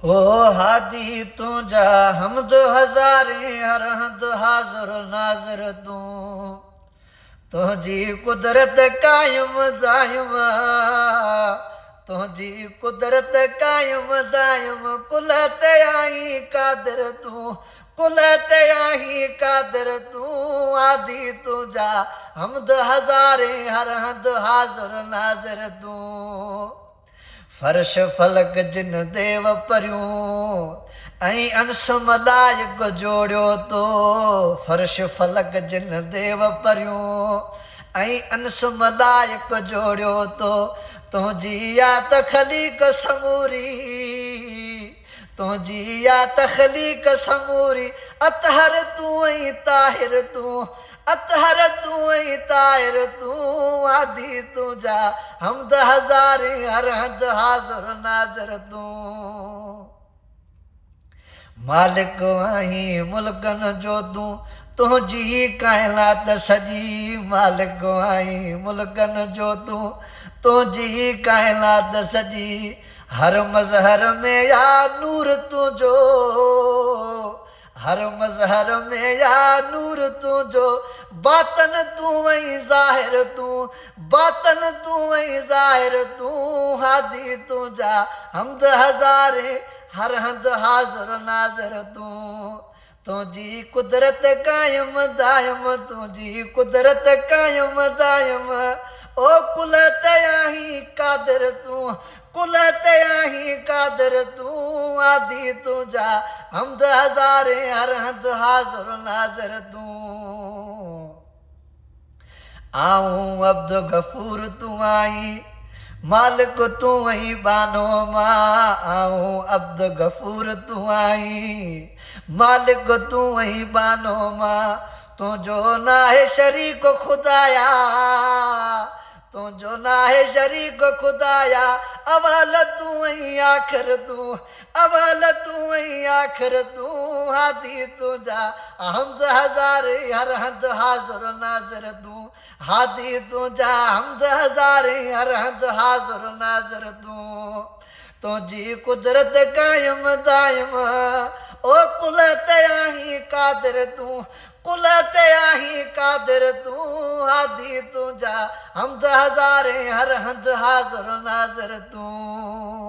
ओ हादी तुझा हमद हज़ारे हर हंद हाज़िर नाज़िर तूं तुझी कुदरत कायम दायम तुझी कुदरत कायम दायम कुल ते आई कादिर तूं कुल ते आई कादिर तूं आदि तुझा हमद हज़ारे हर हंद हाज़िर नाज़िर तूं फर्श फलक जिन देव परियूं ऐं अंश मलाइक जोड़ियो तो फर्श फलक जिन देव परियूं ऐं अंश मलाइक जोड़ियो तो तुंहिंजी या तख़लीक़ समूरी तुंहिंजी या तख़लीक़ समूरी अतहर तूं ऐं ताहिर तूं अतहर तूं ऐं ताहिर तूं आदि तुंहिंजा हमद हज़ारे हर हंद हाज़िर नाज़िर तूं मालिक आहीं मुल्कनि जो तूं तुंहिंजी काइनात सॼी मालिक आहीं मुल्कनि जो तूं तुंहिंजी काइनात सॼी हर मज़हर में या नूर तुंहिंजो हर मज़हर में या नूर तुंहिंजो बातन तूं ऐं ज़ाहिर तूं बातन तूं ऐं ज़ाहिर तूं हादी तुंहिंजा हमद हज़ारे हर हंद हाज़िर नाज़िर तूं तुंहिंजी कुदरत कायम दायम तुंहिंजी कुदरत कायम दायम ओ कुल ते आहीं कादिर तूं कुल ते आहीं कादिर तूं आदि तुंहिंजा हमद हज़ारे हर हंद हाज़िर नाज़िर तूं आऊं अब्द गफ़ूर तूं आहीं मालिक तूं ऐं बानो मां आऊं अब्द गफ़ूर तूं आहीं मालिक तूं ऐं बानो मां तुंहिंजो नाहे शरीक खुदाया तुंहिंजो नाहे शरीक खुदाया अवल तूं ऐं आख़िर तूं अवल तूं ऐं आख़िर तूं हादी तुंहिंजा हमद हज़ारे हर हंद हाज़िर नाज़िर तूं हादी तुंहिंजा हमद हज़ारे हर हंद हाज़िर नाज़िर तूं तुंहिंजी कुदरत कायम दायम ओ कुल ते आहीं कादिर तूं कुल ते आहीं कादिर तूं हादी तुंहिंजा हमद हज़ारे हर हंद हाज़िर नाज़िर तूं